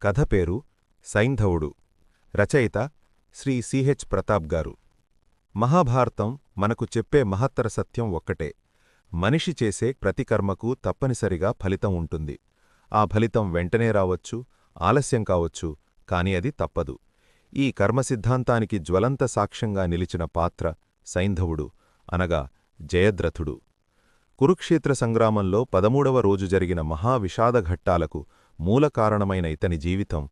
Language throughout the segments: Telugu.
కథ పేరు సైంధవుడు. రచయిత శ్రీ సిహెచ్ ప్రతాప్ గారు. మహాభారతం మనకు చెప్పే మహత్తర సత్యం ఒక్కటే: మనిషి చేసే ప్రతి కర్మకు తప్పనిసరిగా ఫలితం ఉంటుంది. ఆ ఫలితం వెంటనే రావచ్చు, ఆలస్యం కావచ్చు, కాని అది తప్పదు. ఈ కర్మసిద్ధాంతానికి జ్వలంత సాక్ష్యంగా నిలిచిన పాత్ర సైంధవుడు, అనగా జయద్రథుడు. కురుక్షేత్ర సంగ్రామంలో 13వ రోజు జరిగిన మహావిషాదఘట్టాలకు మూలకారణమైన ఇతని జీవితం,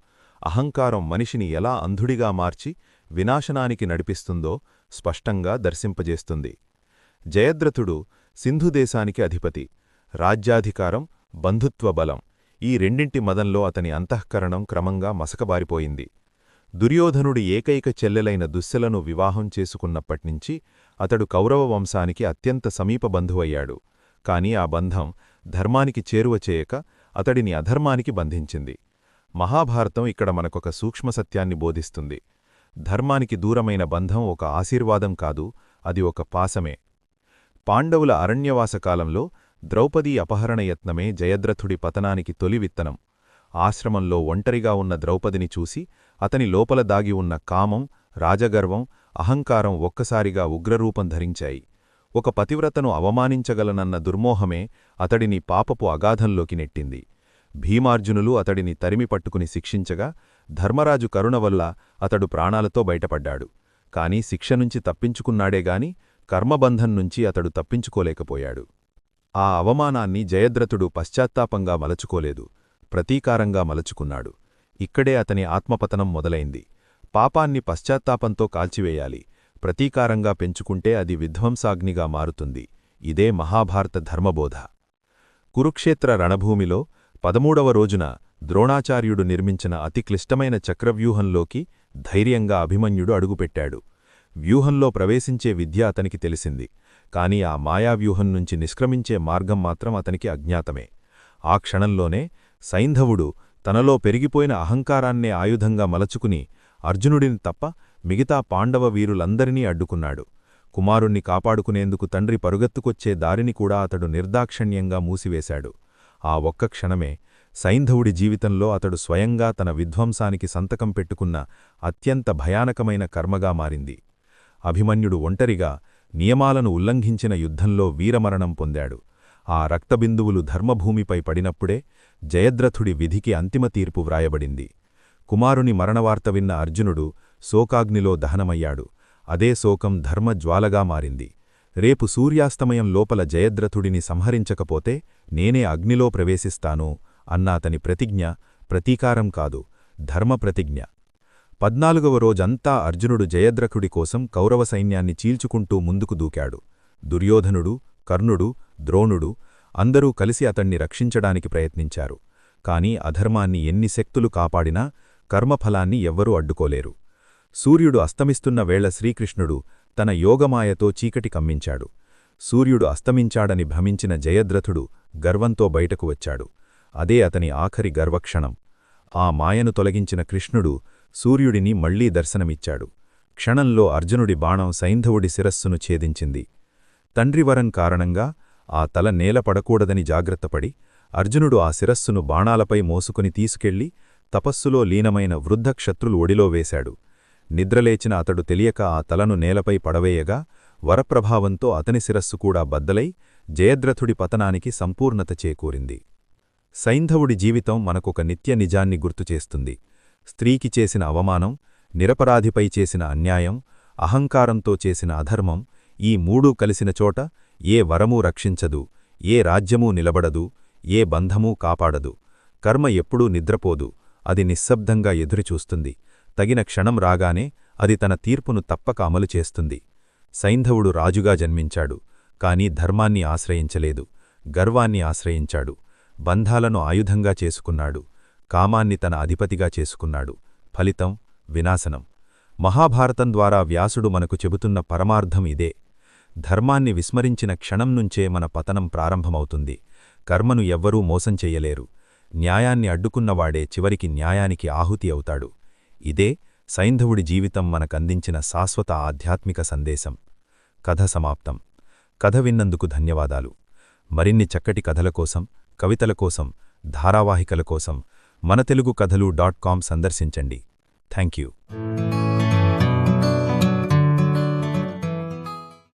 అహంకారం మనిషిని ఎలా అంధుడిగా మార్చి వినాశనానికి నడిపిస్తుందో స్పష్టంగా దర్శింపజేస్తుంది. జయద్రథుడు సింధుదేశానికి అధిపతి. రాజ్యాధికారం, బంధుత్వబలం ఈ రెండింటి మదంలో అతని అంతఃకరణం క్రమంగా మసకబారిపోయింది. దుర్యోధనుడి ఏకైక చెల్లెలైన దుశ్శలను వివాహం చేసుకున్నప్పట్నించి అతడు కౌరవ వంశానికి అత్యంత సమీప బంధువయ్యాడు. కాని ఆ బంధం ధర్మానికి చేరువ చేయక అతడిని అధర్మానికి బంధించింది. మహాభారతం ఇక్కడ మనకొక సూక్ష్మసత్యాన్ని బోధిస్తుంది. ధర్మానికి దూరమైన బంధం ఒక ఆశీర్వాదం కాదు, అది ఒక పాశమే. పాండవుల అరణ్యవాసకాలంలో ద్రౌపదీ అపహరణ యత్నమే జయద్రథుడి పతనానికి తొలి విత్తనం. ఆశ్రమంలో ఒంటరిగా ఉన్న ద్రౌపదిని చూసి అతని లోపల దాగి ఉన్న కామం, రాజగర్వం, అహంకారం ఒక్కసారిగా ఉగ్రరూపం ధరించాయి. ఒక పతివ్రతను అవమానించగలనన్న దుర్మోహమే అతడిని పాపపు అగాధంలోకి నెట్టింది. భీమార్జునులు అతడిని తరిమిపట్టుకుని శిక్షించగా ధర్మరాజు కరుణ వల్ల అతడు ప్రాణాలతో బయటపడ్డాడు. కాని శిక్షనుంచి తప్పించుకున్నాడేగాని కర్మబంధం నుంచి అతడు తప్పించుకోలేకపోయాడు. ఆ అవమానాన్ని జయద్రథుడు పశ్చాత్తాపంగా మలచుకోలేదు, ప్రతీకారంగా మలచుకున్నాడు. ఇక్కడే అతని ఆత్మపతనం మొదలైంది. పాపాన్ని పశ్చాత్తాపంతో కాల్చివేయాలి, ప్రతీకారంగా పెంచుకుంటే అది విధ్వంసాగ్నిగా మారుతుంది. ఇదే మహాభారత ధర్మబోధ. కురుక్షేత్ర రణభూమిలో 13వ రోజున ద్రోణాచార్యుడు నిర్మించిన అతి క్లిష్టమైన చక్రవ్యూహంలోకి ధైర్యంగా అభిమన్యుడు అడుగుపెట్టాడు. వ్యూహంలో ప్రవేశించే విద్య అతనికి తెలిసింది, కాని ఆ మాయావ్యూహం నుంచి నిష్క్రమించే మార్గం మాత్రం అతనికి అజ్ఞాతమే. ఆ క్షణంలోనే సైంధవుడు తనలో పెరిగిపోయిన అహంకారాన్నే ఆయుధంగా మలచుకుని అర్జునుడిని తప్ప మిగతా పాండవ వీరులందరినీ అడ్డుకున్నాడు. కుమారుణ్ణి కాపాడుకునేందుకు తండ్రి పరుగెత్తుకొచ్చే దారిని కూడా అతడు నిర్దాక్షణ్యంగా మూసివేశాడు. ఆ ఒక్క క్షణమే సైంధవుడి జీవితంలో అతడు స్వయంగా తన విధ్వంసానికి సంతకం పెట్టుకున్న అత్యంత భయానకమైన కర్మగా మారింది. అభిమన్యుడు ఒంటరిగా నియమాలను ఉల్లంఘించిన యుద్ధంలో వీరమరణం పొందాడు. ఆ రక్తబిందువులు ధర్మభూమిపై పడినప్పుడే జయద్రథుడి విధికి అంతిమ తీర్పు వ్రాయబడింది. కుమారుని మరణవార్త విన్న అర్జునుడు శోకాగ్నిలో దహనమయ్యాడు. అదే శోకం ధర్మజ్వాలగా మారింది. రేపు సూర్యాస్తమయం లోపల జయద్రథుడిని సంహరించకపోతే నేనే అగ్నిలో ప్రవేశిస్తాను అన్న అతని ప్రతిజ్ఞ ప్రతీకారం కాదు, ధర్మప్రతిజ్ఞ. 14వ రోజంతా అర్జునుడు జయద్రథుడి కోసం కౌరవ సైన్యాన్ని చీల్చుకుంటూ ముందుకు దూకాడు. దుర్యోధనుడు, కర్ణుడు, ద్రోణుడు అందరూ కలిసి అతణ్ణి రక్షించడానికి ప్రయత్నించారు. కాని అధర్మాన్ని ఎన్ని శక్తులు కాపాడినా కర్మఫలాన్ని ఎవ్వరూ అడ్డుకోలేరు. సూర్యుడు అస్తమిస్తున్న వేళ శ్రీకృష్ణుడు తన యోగమాయతో చీకటి కమ్మించాడు. సూర్యుడు అస్తమించాడని భ్రమించిన జయద్రథుడు గర్వంతో బయటకు వచ్చాడు. అదే అతని ఆఖరి గర్వక్షణం. ఆ మాయను తొలగించిన కృష్ణుడు సూర్యుడిని మళ్లీ దర్శనమిచ్చాడు. క్షణంలో అర్జునుడి బాణం సైంధవుడి శిరస్సును ఛేదించింది. తండ్రివరం కారణంగా ఆ తల నేలపడకూడదని జాగ్రత్తపడి అర్జునుడు ఆ శిరస్సును బాణాలపై మోసుకుని తీసుకెళ్లి తపస్సులో లీనమైన వృద్ధ క్షత్రులు ఒడిలో వేశాడు. నిద్రలేచిన అతడు తెలియక ఆ తలను నేలపై పడవేయగా వరప్రభావంతో అతని శిరస్సు కూడా బద్దలై జయద్రథుడి పతనానికి సంపూర్ణత చేకూరింది. సైంధవుడి జీవితం మనకొక నిత్య నిజాన్ని గుర్తుచేస్తుంది. స్త్రీకి చేసిన అవమానం, నిరపరాధిపై చేసిన అన్యాయం, అహంకారంతో చేసిన అధర్మం ఈ మూడూ కలిసిన చోట ఏ వరమూ రక్షించదు, ఏ రాజ్యమూ నిలబడదు, ఏ బంధమూ కాపాడదు. కర్మ ఎప్పుడూ నిద్రపోదు, అది నిశ్శబ్దంగా ఎదురుచూస్తుంది. తగిన క్షణం రాగానే అది తన తీర్పును తప్పక అమలు చేస్తుంది. సైంధవుడు రాజుగా జన్మించాడు, కాని ధర్మాన్ని ఆశ్రయించలేదు, గర్వాన్ని ఆశ్రయించాడు. బంధాలను ఆయుధంగా చేసుకున్నాడు, కామాన్ని తన అధిపతిగా చేసుకున్నాడు. ఫలితం వినాశనం. మహాభారతం ద్వారా వ్యాసుడు మనకు చెబుతున్న పరమార్థం ఇదే. ధర్మాన్ని విస్మరించిన క్షణం నుంచే మన పతనం ప్రారంభమవుతుంది. కర్మను ఎవ్వరూ మోసం చెయ్యలేరు. న్యాయాన్ని అడ్డుకున్నవాడే చివరికి న్యాయానికి ఆహుతి అవుతాడు. ఇదే సైంధవుడి జీవితం మనకందించిన శాశ్వత ఆధ్యాత్మిక సందేశం. కథ సమాప్తం. కథ విన్నందుకు ధన్యవాదాలు. మరిన్ని చక్కటి కథల కోసం, కవితల కోసం, ధారావాహికల కోసం మనతెలుగుకథలు.com సందర్శించండి. Thank you.